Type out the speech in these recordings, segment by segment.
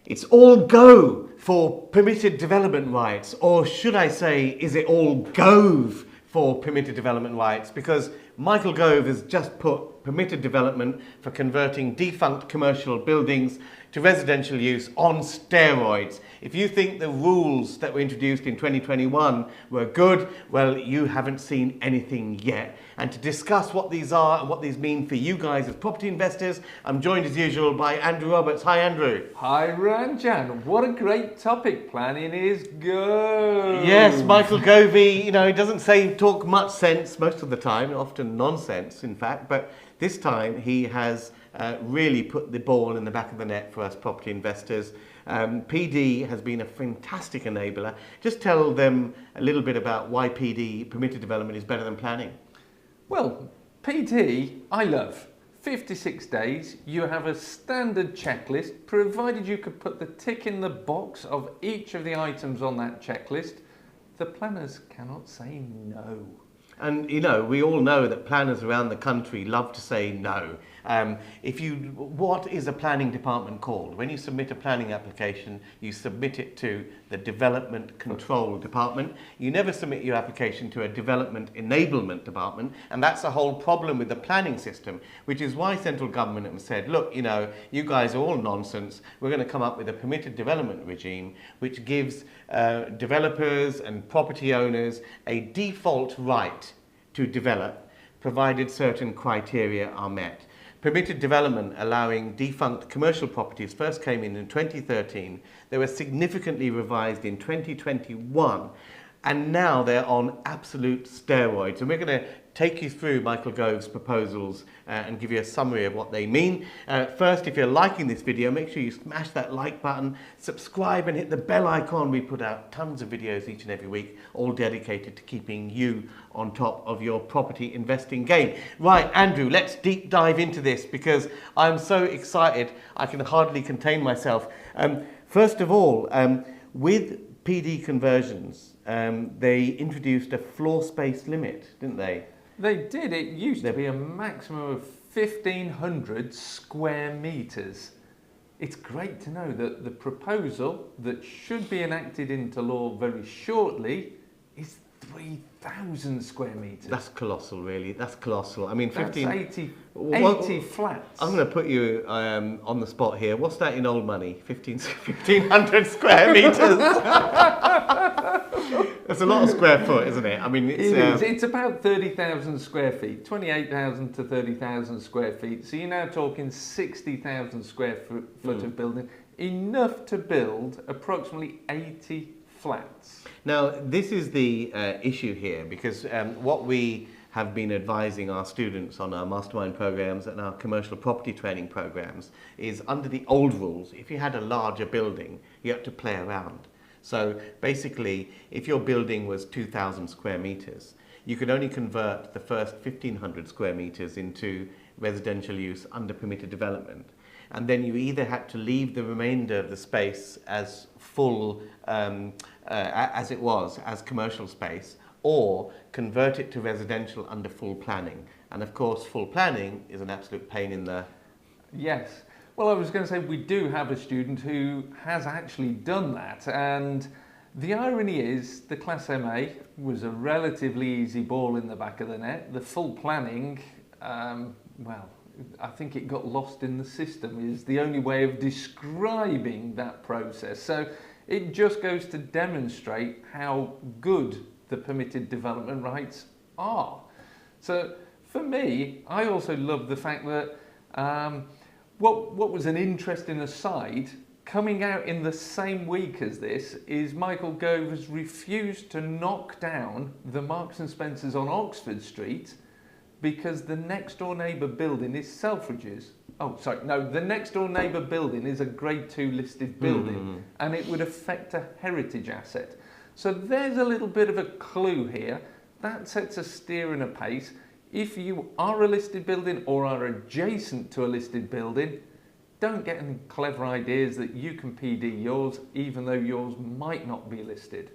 It's all go for permitted development rights, or should I say, is it all Gove for permitted development rights? Because Michael Gove has just put permitted development for converting defunct commercial buildings to residential use on steroids. If you think the rules that were introduced in 2021 were good, well, you haven't seen anything yet. And to discuss what these are and what these mean for you guys as property investors, I'm joined as usual by Andrew Roberts. Hi, Andrew. Hi, Ranjan. What a great topic. Planning is good. Yes, Michael Gove, he doesn't talk much sense most of the time, often nonsense, in fact, but this time he has really put the ball in the back of the net for us property investors. PD has been a fantastic enabler. Just tell them a little bit about why PD, permitted development, is better than planning. Well, PD, I love. 56 days, you have a standard checklist, provided you could put the tick in the box of each of the items on that checklist. The planners cannot say no. And we all know that planners around the country love to say no. What is a planning department called? When you submit a planning application, you submit it to the Development Control Department. You never submit your application to a Development Enablement Department, and that's the whole problem with the planning system, which is why central government has said, look, you guys are all nonsense. We're going to come up with a permitted development regime which gives developers and property owners a default right to develop, provided certain criteria are met. Permitted development allowing defunct commercial properties first came in 2013. They were significantly revised in 2021, and now they're on absolute steroids. And we're going to take you through Michael Gove's proposals and give you a summary of what they mean. First, if you're liking this video, make sure you smash that like button, subscribe and hit the bell icon. We put out tons of videos each and every week, all dedicated to keeping you on top of your property investing game. Right, Andrew, let's deep dive into this because I'm so excited I can hardly contain myself. First of all, with PD conversions, they introduced a floor space limit, didn't they? They did. It used to be a maximum of 1,500 square metres. It's great to know that the proposal that should be enacted into law very shortly is 3,000 square metres. That's colossal, really. That's colossal. I mean, That's 80 flats. I'm going to put you on the spot here. What's that in old money? 1,500 square metres. That's a lot of square foot, isn't it? I mean, it's about 30,000 square feet, 28,000 to 30,000 square feet. So you're now talking 60,000 square foot of building, enough to build approximately 80 flats. Now, this is the issue here, because what we have been advising our students on our Mastermind programs and our commercial property training programs is under the old rules, if you had a larger building, you had to play around. So basically, if your building was 2,000 square metres, you could only convert the first 1,500 square metres into residential use under permitted development. And then you either had to leave the remainder of the space as full, as it was, as commercial space, or convert it to residential under full planning. And of course, full planning is an absolute pain in the... Yes. Well, I was going to say we do have a student who has actually done that, and the irony is the Class MA was a relatively easy ball in the back of the net. The full planning, well, I think it got lost in the system is the only way of describing that process. So it just goes to demonstrate how good the permitted development rights are. So for me, I also love the fact that what was an interesting aside, coming out in the same week as this, is Michael Gove has refused to knock down the Marks and Spencers on Oxford Street because the next door neighbour building is Selfridges. Oh, sorry, no, the next door neighbour building is a Grade 2 listed building and it would affect a heritage asset. So there's a little bit of a clue here. That sets a steer and a pace. If you are a listed building or are adjacent to a listed building, don't get any clever ideas that you can PD yours, even though yours might not be listed.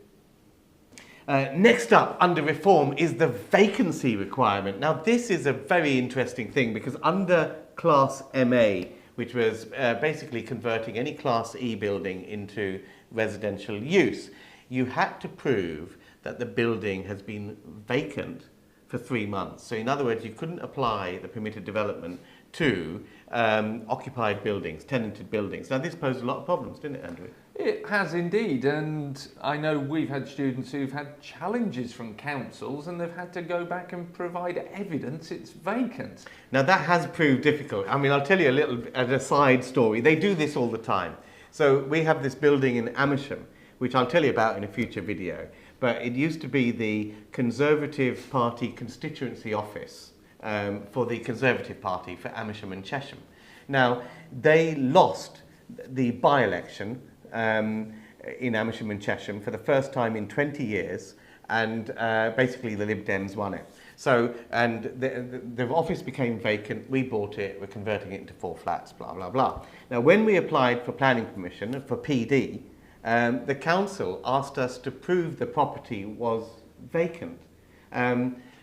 Next up under reform is the vacancy requirement. Now this is a very interesting thing because under Class MA, which was basically converting any Class E building into residential use. You had to prove that the building has been vacant for 3 months. So in other words, you couldn't apply the permitted development to occupied buildings, tenanted buildings. Now this posed a lot of problems, didn't it, Andrew? It has indeed, and I know we've had students who've had challenges from councils and they've had to go back and provide evidence it's vacant. Now that has proved difficult. I mean, I'll tell you a little as a side story. They do this all the time. So we have this building in Amersham, which I'll tell you about in a future video, but it used to be the Conservative Party constituency office for the Conservative Party for Amersham and Chesham. Now, they lost the by-election in Amersham and Chesham for the first time in 20 years, and basically the Lib Dems won it. So, and the office became vacant, we bought it, we're converting it into 4 flats, blah, blah, blah. Now, when we applied for planning permission, for PD, the council asked us to prove the property was vacant.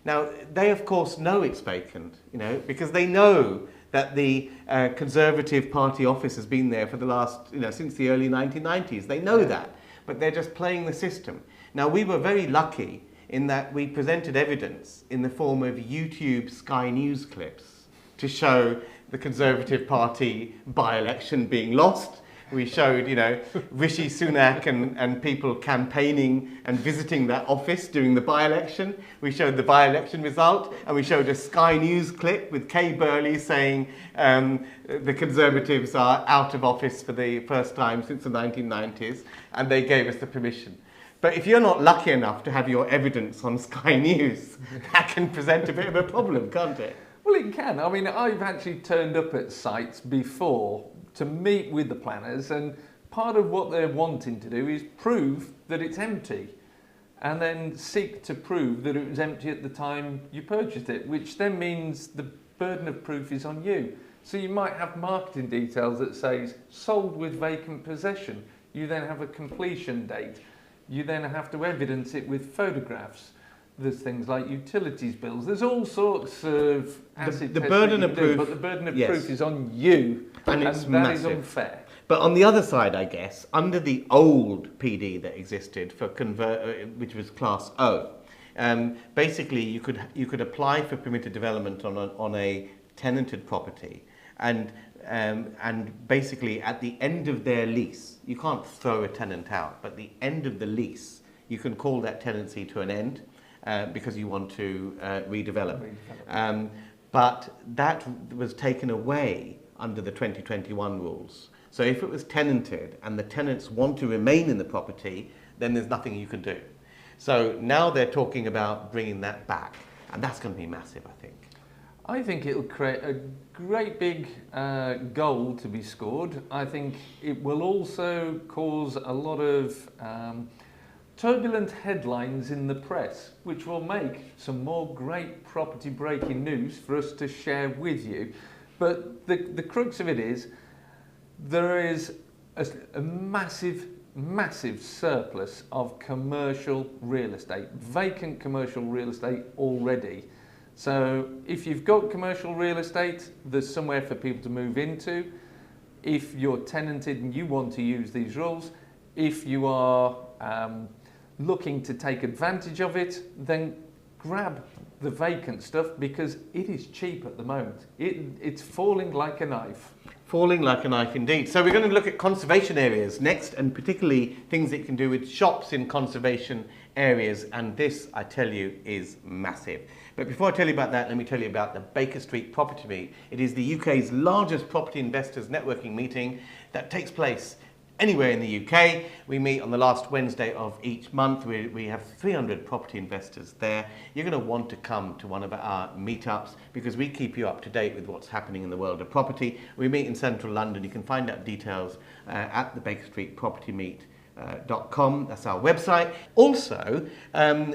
Now, they of course know it's vacant, you know, because they know that the Conservative Party office has been there for the last, you know, since the early 1990s. They know that, but they're just playing the system. Now, we were very lucky in that we presented evidence in the form of YouTube Sky News clips to show the Conservative Party by-election being lost. We showed, you know, Rishi Sunak and people campaigning and visiting that office during the by-election. We showed the by-election result, and we showed a Sky News clip with Kay Burley saying the Conservatives are out of office for the first time since the 1990s, and they gave us the permission. But if you're not lucky enough to have your evidence on Sky News, that can present a bit of a problem, can't it? Well, it can. I mean, I've actually turned up at sites before to meet with the planners, and part of what they're wanting to do is prove that it's empty, and then seek to prove that it was empty at the time you purchased it, which then means the burden of proof is on you. So you might have marketing details that says sold with vacant possession. You then have a completion date. You then have to evidence it with photographs. There's things like utilities bills. There's all sorts of acid the burden of proof, but the burden of yes, proof is on you, and that is unfair. But on the other side, I guess, under the old PD that existed for which was Class O, basically you could apply for permitted development on a tenanted property, and basically at the end of their lease, you can't throw a tenant out, but the end of the lease, you can call that tenancy to an end. Because you want to redevelop. But that was taken away under the 2021 rules. So if it was tenanted and the tenants want to remain in the property, then there's nothing you can do. So now they're talking about bringing that back, and that's going to be massive, I think. I think it'll create a great big goal to be scored. I think it will also cause a lot of turbulent headlines in the press, which will make some more great property breaking news for us to share with you. But the crux of it is, there is a massive surplus of commercial real estate, vacant commercial real estate already. So if you've got commercial real estate, there's somewhere for people to move into. If you're tenanted and you want to use these rules, if you are looking to take advantage of it, then grab the vacant stuff, because it is cheap at the moment. It's falling like a knife. Falling like a knife indeed. So we're going to look at conservation areas next, and particularly things that can do with shops in conservation areas, and this, I tell you, is massive. But before I tell you about that, let me tell you about the Baker Street Property Meet. It is the UK's largest property investors networking meeting that takes place anywhere in the UK. We meet on the last Wednesday of each month. We have 300 property investors there. You're going to want to come to one of our meetups, because we keep you up to date with what's happening in the world of property. We meet in central London. You can find out details at the Baker Street Property Meet.com. That's our website. Also,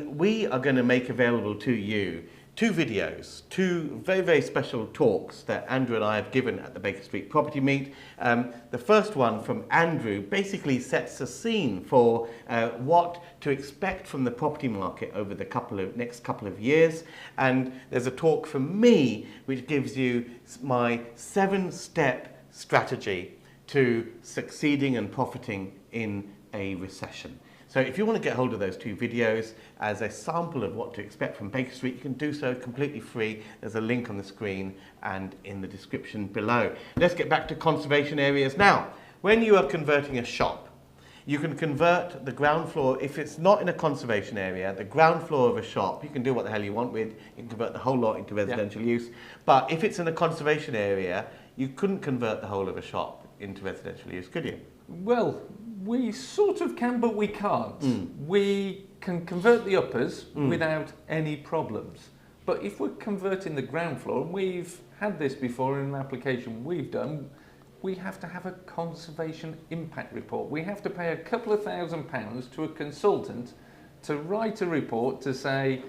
we are going to make available to you 2 videos, 2 very, very special talks that Andrew and I have given at the Baker Street Property Meet. The first one from Andrew basically sets a scene for what to expect from the property market over the next couple of years. And there's a talk from me which gives you my 7-step strategy to succeeding and profiting in a recession. So if you want to get hold of those 2 videos as a sample of what to expect from Baker Street, you can do so completely free. There's a link on the screen and in the description below. Let's get back to conservation areas now. When you are converting a shop, you can convert the ground floor, if it's not in a conservation area, the ground floor of a shop, you can do what the hell you want with, you can convert the whole lot into residential use. But if it's in a conservation area, you couldn't convert the whole of a shop into residential use, could you? Well, we sort of can, but we can't. We can convert the uppers without any problems. But if we're converting the ground floor, and we've had this before in an application we've done, we have to have a conservation impact report. We have to pay a couple of £1,000s to a consultant to write a report to say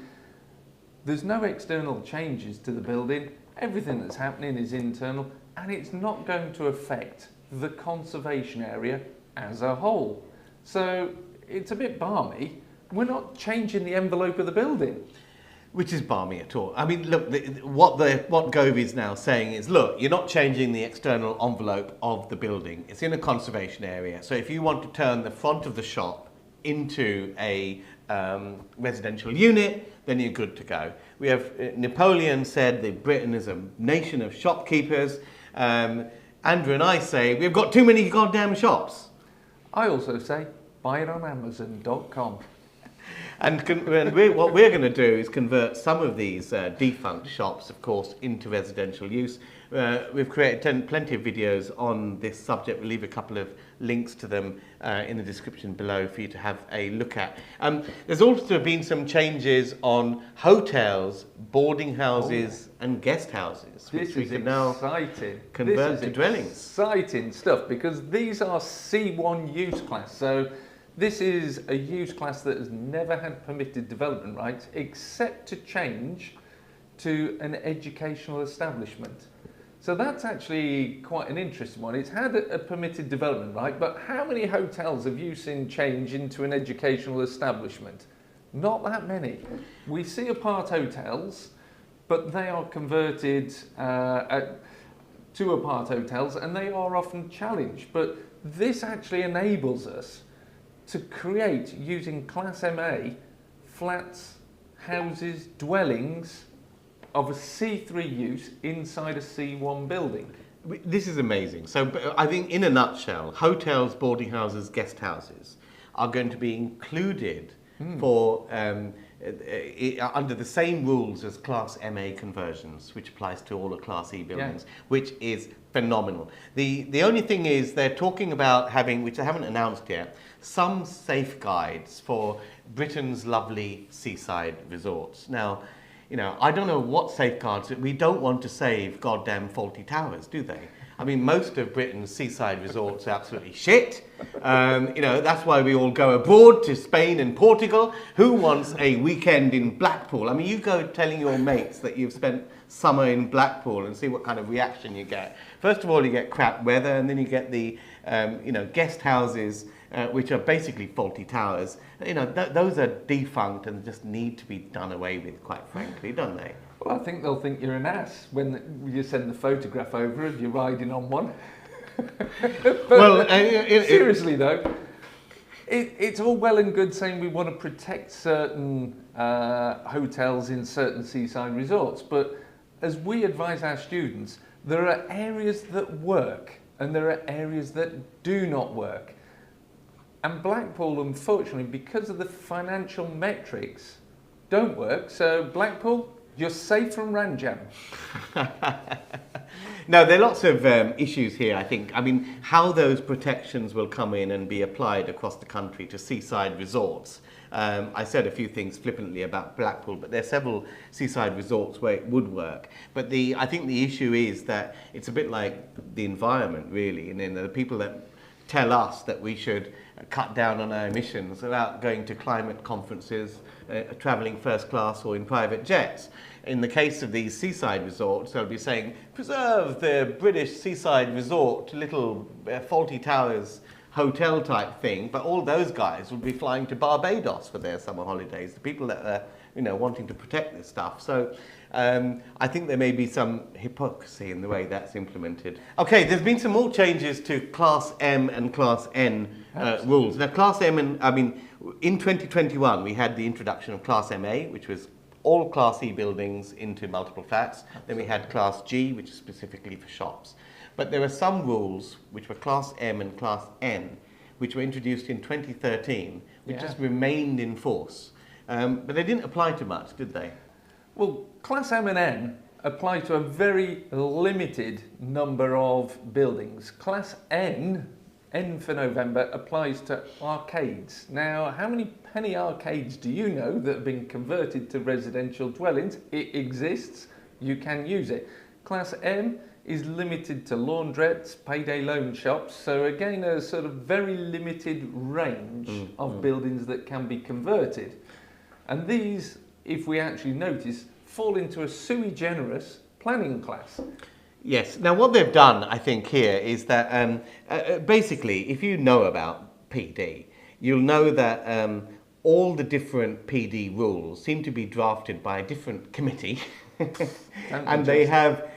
there's no external changes to the building, everything that's happening is internal, and it's not going to affect the conservation area as a whole. So it's a bit balmy. We're not changing the envelope of the building. Which is balmy at all. I mean, look, what Gove is now saying is, look, you're not changing the external envelope of the building. It's in a conservation area. So if you want to turn the front of the shop into a residential unit, then you're good to go. We have, Napoleon said that Britain is a nation of shopkeepers. Andrew and I say, we've got too many goddamn shops. I also say, buy it on Amazon.com. And what we're going to do is convert some of these defunct shops, of course, into residential use. We've created plenty of videos on this subject. We'll leave a couple of links to them in the description below for you to have a look at. There's also been some changes on hotels, boarding houses and guest houses, which we can now convert to dwellings. Exciting stuff, because these are C1 use class. So this is a use class that has never had permitted development rights except to change to an educational establishment. So that's actually quite an interesting one. It's had a permitted development right, but how many hotels have you seen change into an educational establishment? Not that many. We see apart hotels, but they are converted to apart hotels, and they are often challenged. But this actually enables us to create, using Class MA, flats, houses, dwellings of a C3 use inside a C1 building. This is amazing. So I think in a nutshell, hotels, boarding houses, guest houses are going to be included for under the same rules as Class MA conversions, which applies to all the Class E buildings, which is phenomenal. The only thing is they're talking about having, which they haven't announced yet, some safeguards for Britain's lovely seaside resorts. Now, you know, I don't know what safeguards. We don't want to save goddamn faulty towers, do they? I mean, most of Britain's seaside resorts are absolutely shit. You know, that's why we all go abroad to Spain and Portugal. Who wants a weekend in Blackpool? I mean, you go telling your mates that you've spent summer in Blackpool and see what kind of reaction you get. First of all, you get crap weather, and then you get the, you know, guest houses, which are basically faulty towers. You know, those are defunct and just need to be done away with, quite frankly, don't they? Well, I think they'll think you're an ass when you send the photograph over of you riding on one. Well, seriously though, it's all well and good saying we want to protect certain hotels in certain seaside resorts, but as we advise our students, there are areas that work and there are areas that do not work. And Blackpool, unfortunately, because of the financial metrics, don't work. So Blackpool, you're safe from Ranjan. No, there are lots of issues here, I think. I mean, how those protections will come in and be applied across the country to seaside resorts. I said a few things flippantly about Blackpool, but there are several seaside resorts where it would work. But I think the issue is that it's a bit like the environment, really. And then the people that tell us that we should cut down on our emissions without going to climate conferences, travelling first class or in private jets. In the case of these seaside resorts, they'll be saying, preserve the British seaside resort, little faulty towers hotel type thing, but all those guys would be flying to Barbados for their summer holidays, the people that are, you know, wanting to protect this stuff. So I think there may be some hypocrisy in the way that's implemented. Okay, there's been some more changes to Class M and Class N rules. Now, Class M, in 2021, we had the introduction of Class MA, which was all Class E buildings into multiple flats. Then we had Class G, which is specifically for shops. But there are some rules, which were Class M and Class N, which were introduced in 2013, which just remained in force. But they didn't apply to much, did they? Well, Class M and N apply to a very limited number of buildings. Class N for November, applies to arcades. Now, how many penny arcades do you know that have been converted to residential dwellings? It exists, you can use it. Class M is limited to laundrettes, payday loan shops, so again a sort of very limited range of buildings that can be converted. And these, if we actually notice, fall into a sui generis planning class. Yes. Now, what they've done, I think, here is that basically, if you know about PD, you'll know that all the different PD rules seem to be drafted by a different committee, and they have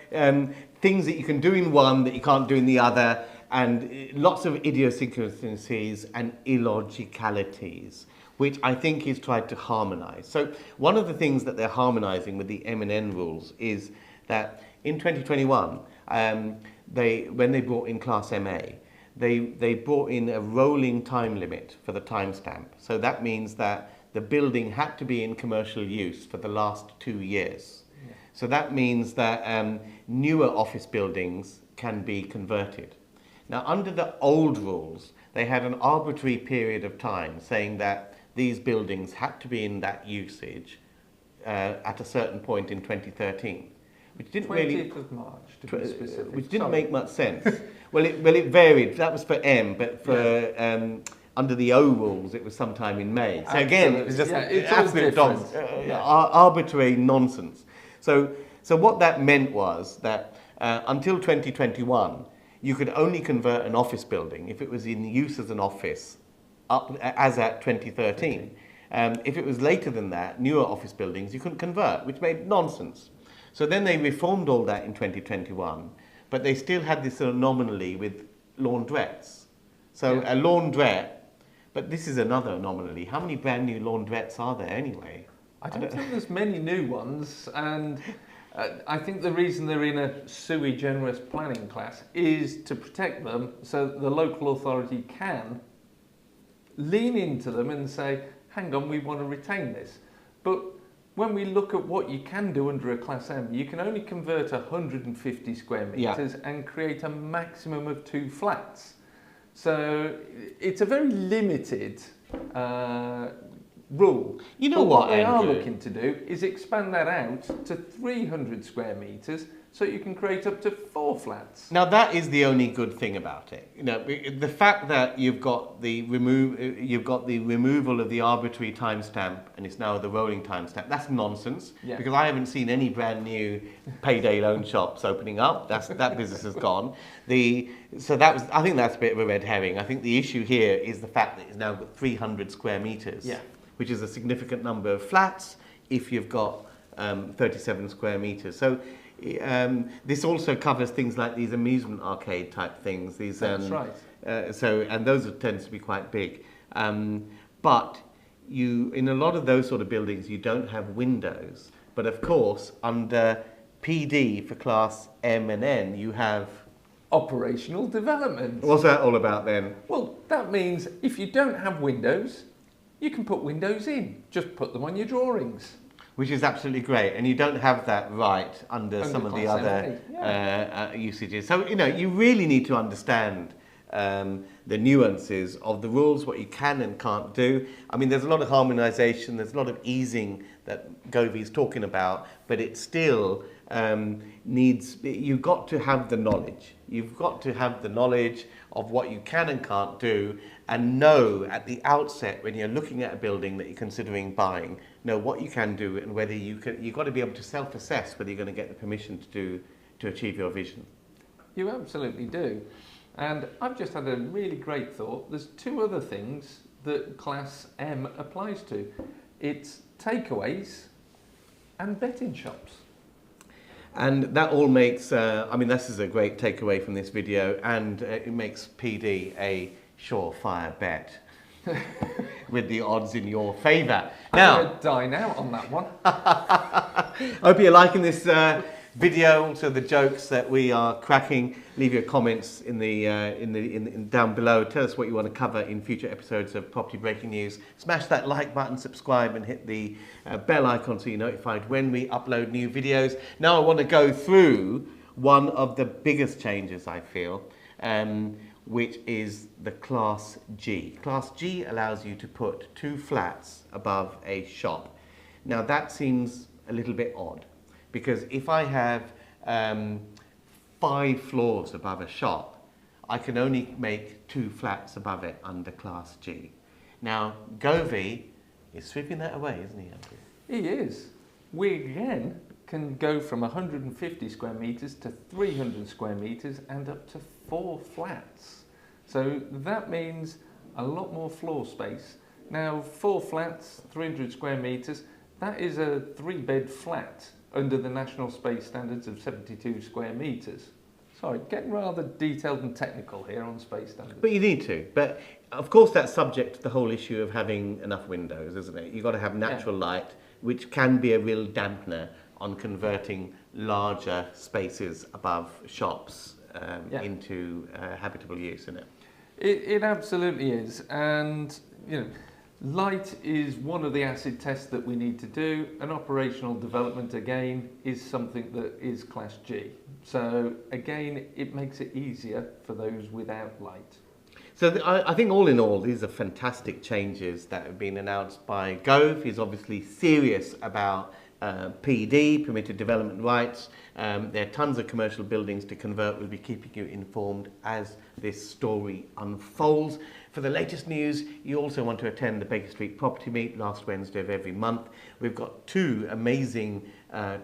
things that you can do in one that you can't do in the other, and lots of idiosyncrasies and illogicalities, which I think is tried to harmonise. So one of the things that they're harmonising with the M&N rules is that in 2021, when they brought in Class MA, they brought in a rolling time limit for the timestamp. So that means that the building had to be in commercial use for the last 2 years. Yeah. So that means that newer office buildings can be converted. Now, under the old rules, they had an arbitrary period of time saying that these buildings had to be in that usage at a certain point in 2013. Which didn't 20th of March, to be specific. Which didn't make much sense. well, it varied. That was for M, but for under the O rules, it was sometime in May. So again, it was just absolute arbitrary nonsense. So what that meant was that until 2021, you could only convert an office building if it was in use as an office, as at 2013. If it was later than that, newer office buildings, you couldn't convert, which made nonsense. So then they reformed all that in 2021, but they still had this anomaly with laundrettes. So a laundrette, but this is another anomaly. How many brand new laundrettes are there anyway? I don't think there's many new ones, and I think the reason they're in a sui generis planning class is to protect them so that the local authority can lean into them and say, hang on, we want to retain this. But when we look at what you can do under a Class M, you can only convert 150 square metres and create a maximum of 2 flats. So it's a very limited rule. You know what they are looking to do is expand that out to 300 square metres so you can create up to 4 flats. Now that is the only good thing about it. You know, the fact that you've got the removal of the arbitrary timestamp and it's now the rolling timestamp. That's nonsense because I haven't seen any brand new payday loan shops opening up. That business has gone. I think that's a bit of a red herring. I think the issue here is the fact that it's now got 300 square meters, which is a significant number of flats if you've got 37 square meters. So. This also covers things like these amusement arcade type things. That's right. And those tend to be quite big. But in a lot of those sort of buildings, you don't have windows. But of course, under PD for Class M and N, you have operational development. What's that all about then? Well, that means if you don't have windows, you can put windows in. Just put them on your drawings. Which is absolutely great, and you don't have that right under some of the other usages. So, you really need to understand the nuances of the rules, what you can and can't do. I mean, there's a lot of harmonisation, there's a lot of easing that Gove is talking about, but it still you've got to have the knowledge. You've got to have the knowledge of what you can and can't do, and know at the outset when you're looking at a building that you're considering buying, know what you can do and whether you've got to be able to self-assess whether you're going to get the permission to achieve your vision. You absolutely do. And I've just had a really great thought. There's 2 other things that Class M applies to. It's takeaways and betting shops. And that all makes, I mean, this is a great takeaway from this video, and it makes PD a surefire bet with the odds in your favour. Now, I'm going to dine out on that one. I hope you're liking this video, also the jokes that we are cracking. Leave your comments in down below. Tell us what you want to cover in future episodes of Property Breaking News. Smash that like button, subscribe, and hit the bell icon so you're notified when we upload new videos. Now I want to go through one of the biggest changes, I feel, which is the Class G. Class G allows you to put 2 flats above a shop. Now that seems a little bit odd, because if I have 5 floors above a shop, I can only make 2 flats above it under Class G. Now, Gove is sweeping that away, isn't he, Andrew? He is. We again can go from 150 square metres to 300 square metres and up to 4 flats. So that means a lot more floor space. Now, 4 flats, 300 square metres, that is a 3-bed flat under the national space standards of 72 square metres. Sorry, getting rather detailed and technical here on space standards. But you need to. But of course that's subject to the whole issue of having enough windows, isn't it? You've got to have natural light, which can be a real dampener on converting larger spaces above shops into habitable use, isn't it? It absolutely is. And, you know, light is one of the acid tests that we need to do, and operational development, again, is something that is Class G. So, again, it makes it easier for those without light. So I think all in all, these are fantastic changes that have been announced by Gove. He's obviously serious about PD, permitted development rights. There are tons of commercial buildings to convert. We'll be keeping you informed as this story unfolds. For the latest news, you also want to attend the Baker Street Property Meet last Wednesday of every month. We've got 2 amazing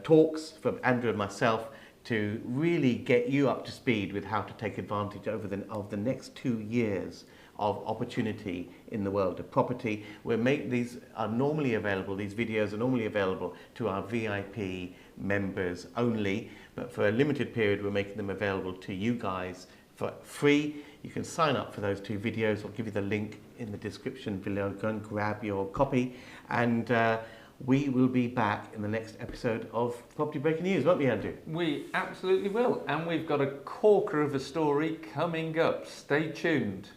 talks from Andrew and myself to really get you up to speed with how to take advantage of the next 2 years of opportunity in the world of property. These are normally available, these videos are normally available to our VIP members only, but for a limited period we're making them available to you guys for free. You can sign up for those 2 videos. I'll give you the link in the description below. Go and grab your copy, and we will be back in the next episode of Property Breaking News, won't we, Andrew? We absolutely will, and we've got a corker of a story coming up. Stay tuned.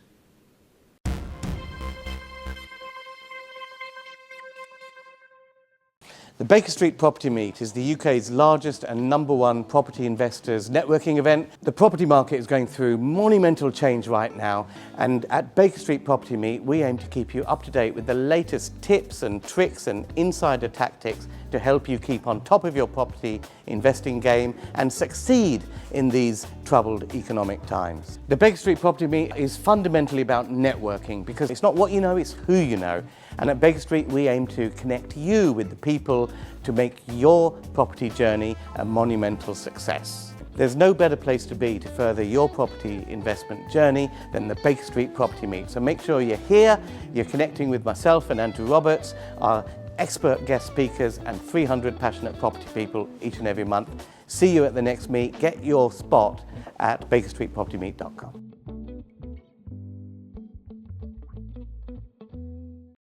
The Baker Street Property Meet is the UK's largest and #1 property investors networking event. The property market is going through monumental change right now, and at Baker Street Property Meet we aim to keep you up to date with the latest tips and tricks and insider tactics to help you keep on top of your property investing game and succeed in these troubled economic times. The Baker Street Property Meet is fundamentally about networking, because it's not what you know, it's who you know. And at Baker Street we aim to connect you with the people to make your property journey a monumental success. There's no better place to be to further your property investment journey than the Baker Street Property Meet. So make sure you're here, you're connecting with myself and Andrew Roberts, our expert guest speakers, and 300 passionate property people each and every month. See you at the next meet. Get your spot at bakerstreetpropertymeet.com.